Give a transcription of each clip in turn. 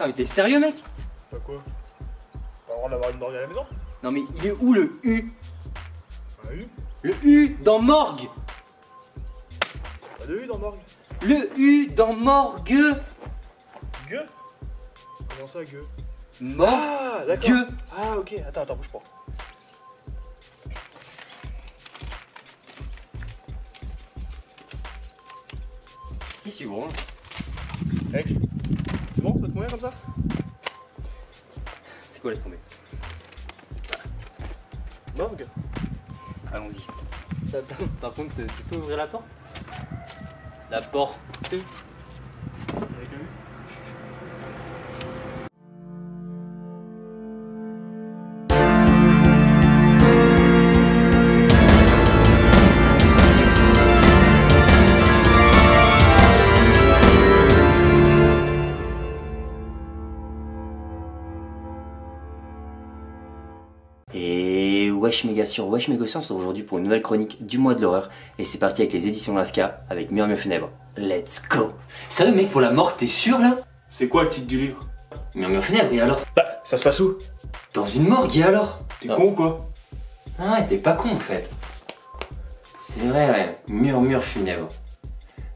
Ah mais t'es sérieux mec? Bah quoi? Pas le droit d'avoir une morgue à la maison? Non mais il est où le U? Un U? Le U dans morgue. Pas de U dans morgue? Le U dans morgue. Gueux? Comment ça, gueux? Morgue. Ah, d'accord. Ah, ok, attends, bouge pas. Qu'est-ce que tu branles? Mec, c'est bon, ça te convient comme ça? C'est quoi, laisse tomber. Morgue? Allons-y. Par contre, tu peux ouvrir la porte? La porte. Avec un U? Et wesh méga sur wesh méga science aujourd'hui pour une nouvelle chronique du mois de l'horreur. Et c'est parti avec les éditions Lasca avec Murmure Funèbre. Let's go. Sérieux mec, pour la mort t'es sûr là? C'est quoi le titre du livre? Murmure Funèbre et alors? Bah, ça se passe où? Dans une morgue et alors? T'es con ou quoi? Ah ouais, t'es pas con en fait. C'est vrai, ouais. Murmure Funèbre.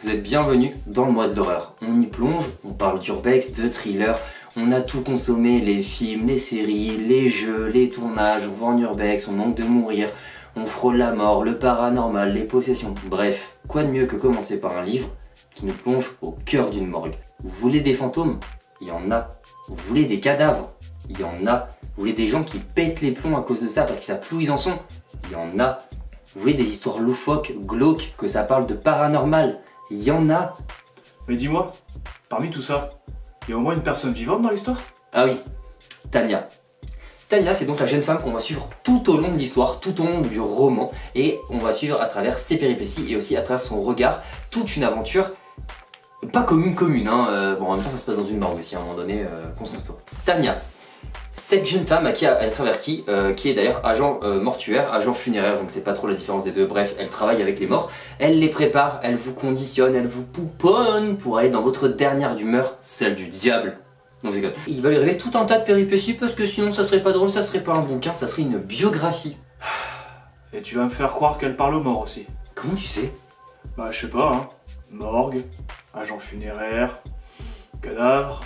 Vous êtes bienvenus dans le mois de l'horreur. On y plonge, on parle d'urbex, de thriller, on a tout consommé, les films, les séries, les jeux, les tournages, on va en urbex, on manque de mourir, on frôle la mort, le paranormal, les possessions. Bref, quoi de mieux que commencer par un livre qui nous plonge au cœur d'une morgue. Vous voulez des fantômes? Il y en a. Vous voulez des cadavres? Il y en a. Vous voulez des gens qui pètent les plombs à cause de ça parce qu'ils savent plus où ils en sont? Il y en a. Vous voulez des histoires loufoques, glauques, que ça parle de paranormal? Il y en a. Mais dis-moi, parmi tout ça, il y a au moins une personne vivante dans l'histoire? Ah oui, Tania. Tania, c'est donc la jeune femme qu'on va suivre tout au long de l'histoire, tout au long du roman, et on va suivre à travers ses péripéties et aussi à travers son regard, toute une aventure, pas commune, hein, bon en même temps ça se passe dans une morgue aussi à un moment donné, concentre-toi. Tania, cette jeune femme à travers qui est d'ailleurs agent mortuaire, agent funéraire, je ne sais pas trop la différence des deux, bref, elle travaille avec les morts, elle les prépare, elle vous conditionne, elle vous pouponne pour aller dans votre dernière humeur, celle du diable. Non, je déconne. Il va lui arriver tout un tas de péripéties parce que sinon ça serait pas drôle, ça serait pas un bouquin, ça serait une biographie. Et tu vas me faire croire qu'elle parle aux morts aussi? Comment tu sais? Bah, je sais pas, hein. Morgue, agent funéraire, cadavre,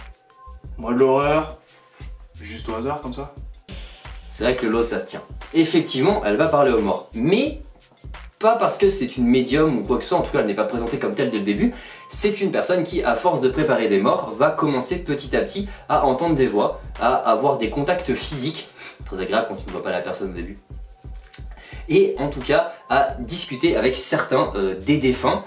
mois de l'horreur. Juste au hasard comme ça? C'est vrai que le lot ça se tient. Effectivement, elle va parler aux morts, mais pas parce que c'est une médium ou quoi que ce soit, en tout cas elle n'est pas présentée comme telle dès le début. C'est une personne qui, à force de préparer des morts, va commencer petit à petit à entendre des voix, à avoir des contacts physiques, très agréable quand tu ne vois pas la personne au début, et en tout cas à discuter avec certains des défunts.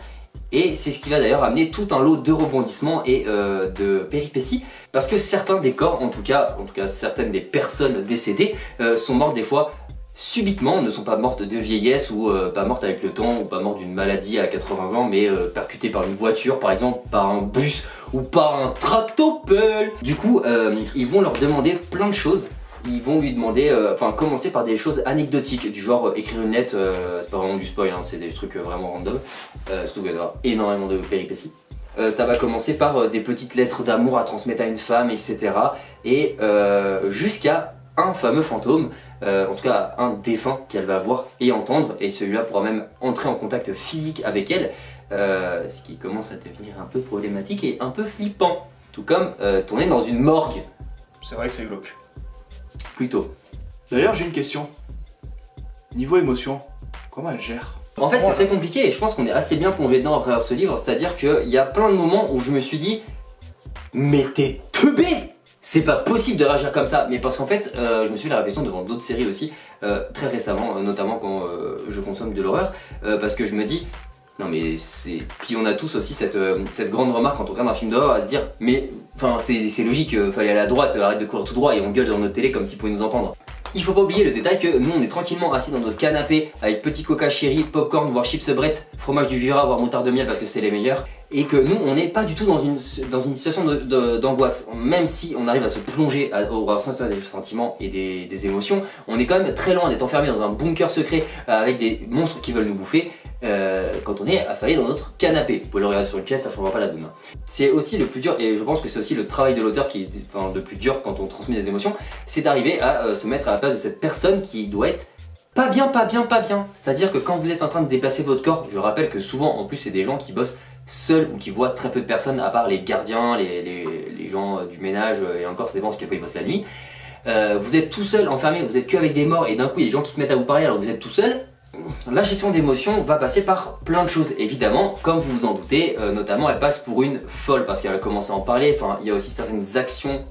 Et c'est ce qui va d'ailleurs amener tout un lot de rebondissements et de péripéties, parce que certains des corps, en tout cas certaines des personnes décédées, sont mortes des fois subitement, ne sont pas mortes de vieillesse ou pas mortes avec le temps ou pas mortes d'une maladie à 80 ans, mais percutées par une voiture par exemple, par un bus ou par un tractopelle. Du coup, ils vont leur demander plein de choses. Ils vont lui demander, commencer par des choses anecdotiques, du genre écrire une lettre, c'est pas vraiment du spoil, hein, c'est des trucs vraiment random, surtout qu'il va y avoir énormément de péripéties. Ça va commencer par des petites lettres d'amour à transmettre à une femme, etc. Et jusqu'à un fameux fantôme, en tout cas un défunt qu'elle va voir et entendre, et celui-là pourra même entrer en contact physique avec elle, ce qui commence à devenir un peu problématique et un peu flippant. Tout comme tourner dans une morgue. C'est vrai que c'est glauque. Plutôt. D'ailleurs, j'ai une question. Niveau émotion, comment elle gère? En fait, c'est très compliqué et je pense qu'on est assez bien plongé dedans à travers ce livre, c'est-à-dire qu'il y a plein de moments où je me suis dit mais t'es teubé! C'est pas possible de réagir comme ça, mais parce qu'en fait, je me suis fait la réflexion devant d'autres séries aussi, très récemment, notamment quand je consomme de l'horreur, parce que je me dis, non mais c'est... Puis on a tous aussi cette grande remarque quand on regarde un film d'horreur à se dire, mais enfin c'est logique, fallait aller à droite, arrête de courir tout droit et on gueule dans notre télé comme s'ils pouvaient nous entendre. Il faut pas oublier le détail que nous on est tranquillement assis dans notre canapé avec petit coca chéri, popcorn, voire chips Bretz, fromage du Jura, voire moutarde de miel parce que c'est les meilleurs. Et que nous on n'est pas du tout dans une situation d'angoisse. Même si on arrive à se plonger au ressenti des sentiments et des émotions, on est quand même très loin d'être enfermé dans un bunker secret avec des monstres qui veulent nous bouffer. quand on est affalé dans notre canapé. Vous pouvez le regarder sur une chaise, ça ne changera pas la donne. C'est aussi le plus dur, et je pense que c'est aussi le travail de l'auteur qui est le plus dur quand on transmet des émotions, c'est d'arriver à se mettre à la place de cette personne qui doit être pas bien, pas bien, pas bien. C'est-à-dire que quand vous êtes en train de déplacer votre corps, je rappelle que souvent en plus c'est des gens qui bossent seuls ou qui voient très peu de personnes à part les gardiens, les gens du ménage, et encore ça dépend parce qu'il faut ils bossent la nuit. Vous êtes tout seul, enfermé, vous êtes que avec des morts et d'un coup il y a des gens qui se mettent à vous parler alors que vous êtes tout seul. La gestion d'émotions va passer par plein de choses, évidemment, comme vous vous en doutez, notamment elle passe pour une folle parce qu'elle va commencer à en parler, enfin il y a aussi certaines actions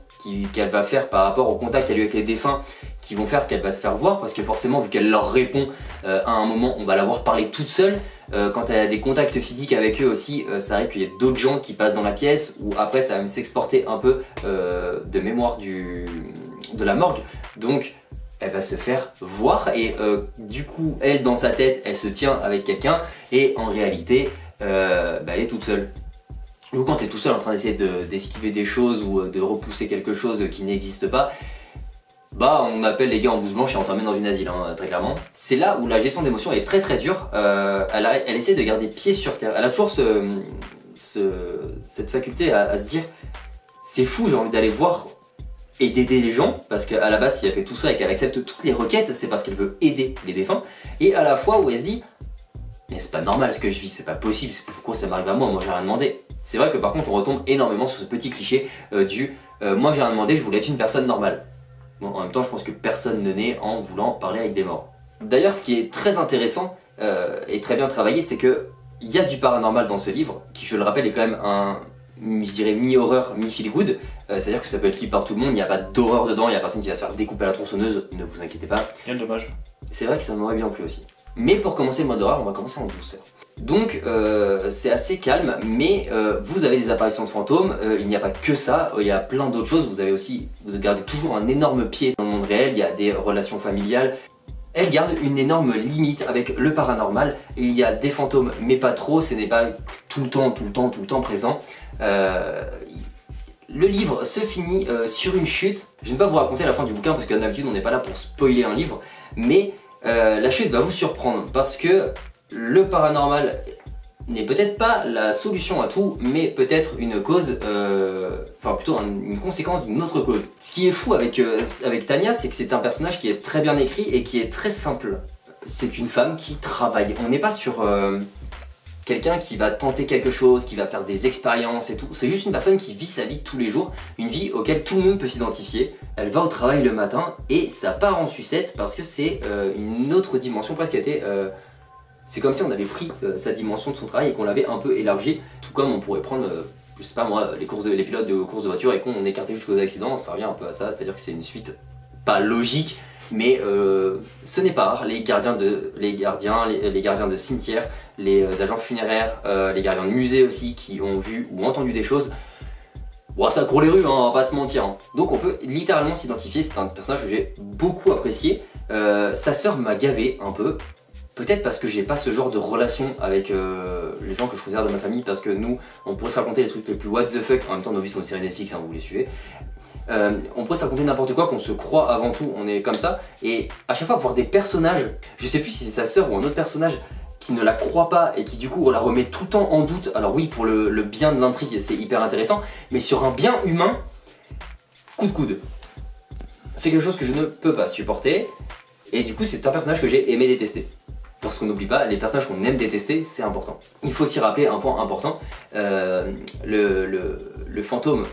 qu'elle va faire par rapport au contact qu'elle a eu avec les défunts qui vont faire qu'elle va se faire voir parce que forcément vu qu'elle leur répond à un moment on va la voir parler toute seule. Quand elle a des contacts physiques avec eux aussi, ça arrive qu'il y ait d'autres gens qui passent dans la pièce ou après ça va même s'exporter un peu de mémoire de la morgue, donc elle va se faire voir et du coup elle dans sa tête elle se tient avec quelqu'un et en réalité elle est toute seule. Donc quand tu es tout seul en train d'essayer d'esquiver des choses ou de repousser quelque chose qui n'existe pas, bah on appelle les gars en blouse blanche et on t'emmène dans une asile, hein, très clairement. C'est là où la gestion d'émotions est très très dure. Elle essaie de garder pied sur terre. Elle a toujours cette faculté à se dire c'est fou, j'ai envie d'aller voir et d'aider les gens, parce qu'à la base si elle fait tout ça et qu'elle accepte toutes les requêtes, c'est parce qu'elle veut aider les défunts, et à la fois où elle se dit mais c'est pas normal ce que je vis, c'est pas possible, pourquoi ça m'arrive à moi j'ai rien demandé. C'est vrai que par contre on retombe énormément sur ce petit cliché moi j'ai rien demandé, je voulais être une personne normale. Bon, en même temps je pense que personne ne naît en voulant parler avec des morts. D'ailleurs ce qui est très intéressant et très bien travaillé, c'est que il y a du paranormal dans ce livre, qui je le rappelle est quand même je dirais mi-horreur, mi-feel-good, c'est-à-dire que ça peut être lu par tout le monde, il n'y a pas d'horreur dedans, il n'y a personne qui va se faire découper à la tronçonneuse, ne vous inquiétez pas. Quel dommage. C'est vrai que ça m'aurait bien plu aussi. Mais pour commencer le mode horreur, on va commencer en douceur. Donc c'est assez calme, mais vous avez des apparitions de fantômes, il n'y a pas que ça, il y a plein d'autres choses, vous gardez toujours un énorme pied dans le monde réel, il y a des relations familiales. Elle garde une énorme limite avec le paranormal, et il y a des fantômes mais pas trop, ce n'est pas tout le temps présent. Le livre se finit sur une chute. Je ne vais pas vous raconter la fin du bouquin parce que d'habitude on n'est pas là pour spoiler un livre, mais la chute va vous surprendre parce que le paranormal n'est peut-être pas la solution à tout, mais peut-être une cause, enfin plutôt une conséquence d'une autre cause. Ce qui est fou avec Tania, c'est que c'est un personnage qui est très bien écrit et qui est très simple. C'est une femme qui travaille. On n'est pas sur quelqu'un qui va tenter quelque chose, qui va faire des expériences et tout. C'est juste une personne qui vit sa vie de tous les jours, une vie auquel tout le monde peut s'identifier. Elle va au travail le matin et ça part en sucette parce que c'est une autre dimension presque. C'est comme si on avait pris sa dimension de son travail et qu'on l'avait un peu élargie, tout comme on pourrait prendre, je sais pas moi, les pilotes de courses de voiture et qu'on écartait jusqu'aux accidents, ça revient un peu à ça, c'est-à-dire que c'est une suite pas logique, mais ce n'est pas rare. Les gardiens de cimetières, les agents funéraires, les gardiens de musées aussi qui ont vu ou entendu des choses. Bon, ça court les rues, hein, on va pas se mentir. Hein. Donc on peut littéralement s'identifier, c'est un personnage que j'ai beaucoup apprécié. Sa sœur m'a gavé un peu. Peut-être parce que j'ai pas ce genre de relation avec les gens que je considère de ma famille, parce que nous, on pourrait se raconter les trucs les plus what the fuck, en même temps nos vies sont une série Netflix, hein, vous les suivez. On pourrait se raconter n'importe quoi, qu'on se croit avant tout, on est comme ça, et à chaque fois voir des personnages, je sais plus si c'est sa sœur ou un autre personnage qui ne la croit pas et qui du coup la remet tout le temps en doute. Alors oui, pour le bien de l'intrigue c'est hyper intéressant, mais sur un bien humain, coup de coude. C'est quelque chose que je ne peux pas supporter, et du coup c'est un personnage que j'ai aimé détester. Parce qu'on n'oublie pas, les personnages qu'on aime détester, c'est important. Il faut aussi rappeler un point important, le fantôme,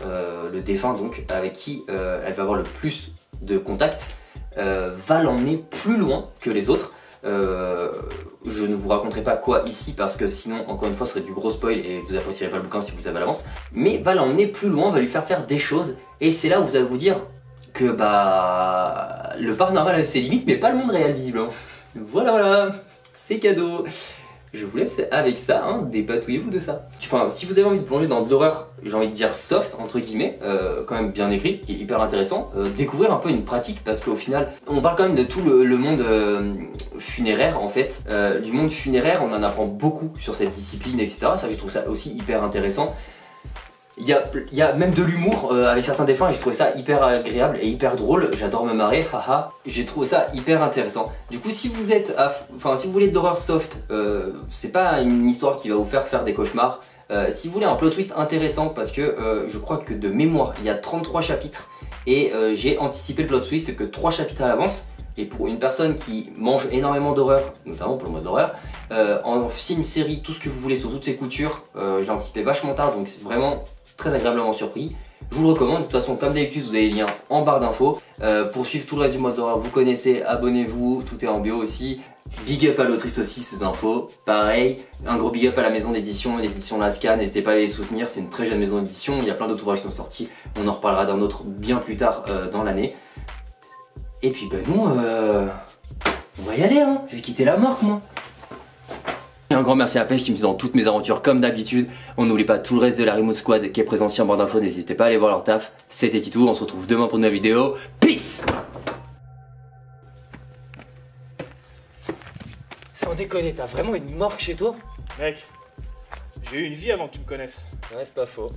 le défunt donc, avec qui elle va avoir le plus de contact, va l'emmener plus loin que les autres. Je ne vous raconterai pas quoi ici parce que sinon, encore une fois, ce serait du gros spoil et vous apprécierez pas le bouquin si vous le savez à l'avance. Mais va l'emmener plus loin, va lui faire des choses, et c'est là où vous allez vous dire que bah le paranormal a ses limites, mais pas le monde réel visiblement. Voilà, c'est cadeau. Je vous laisse avec ça, hein, dépatouillez-vous de ça. Enfin, si vous avez envie de plonger dans de l'horreur, j'ai envie de dire soft, entre guillemets, quand même bien écrit, qui est hyper intéressant, découvrir un peu une pratique, parce qu'au final, on parle quand même de tout le monde funéraire, en fait. Du monde funéraire, on en apprend beaucoup sur cette discipline, etc. Ça, je trouve ça aussi hyper intéressant. Il y a même de l'humour avec certains des fins, j'ai trouvé ça hyper agréable et hyper drôle, j'adore me marrer, haha. J'ai trouvé ça hyper intéressant. Du coup, si vous êtes, si vous voulez de l'horreur soft, c'est pas une histoire qui va vous faire des cauchemars. Si vous voulez un plot twist intéressant, parce que je crois que de mémoire, il y a 33 chapitres et j'ai anticipé le plot twist que 3 chapitres à l'avance. Et pour une personne qui mange énormément d'horreur, notamment pour le mode d'horreur, en film, série, tout ce que vous voulez sur toutes ces coutures, je l'ai anticipé vachement tard, donc c'est vraiment très agréablement surpris. Je vous le recommande, de toute façon comme d'habitude vous avez les liens en barre d'infos. Pour suivre tout le reste du mode d'horreur, vous connaissez, abonnez-vous, tout est en bio aussi. Big up à l'autrice aussi, ces infos, pareil. Un gros big up à la maison d'édition, les éditions Lasca, n'hésitez pas à les soutenir, c'est une très jeune maison d'édition, il y a plein d'autres ouvrages qui sont sortis, on en reparlera d'un autre bien plus tard dans l'année. Et puis bah nous, on va y aller hein, je vais quitter la morgue moi. Et un grand merci à Pêche qui me suit dans toutes mes aventures comme d'habitude. On n'oublie pas tout le reste de la Remote Squad qui est présent sur en barre d'infos, n'hésitez pas à aller voir leur taf. C'était Titou, on se retrouve demain pour une nouvelle vidéo. Peace. Sans déconner, t'as vraiment une morgue chez toi? Mec, j'ai eu une vie avant que tu me connaisses. Ouais, c'est pas faux.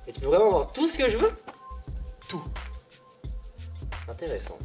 Et tu peux vraiment avoir tout ce que je veux? Tout. Intéressant.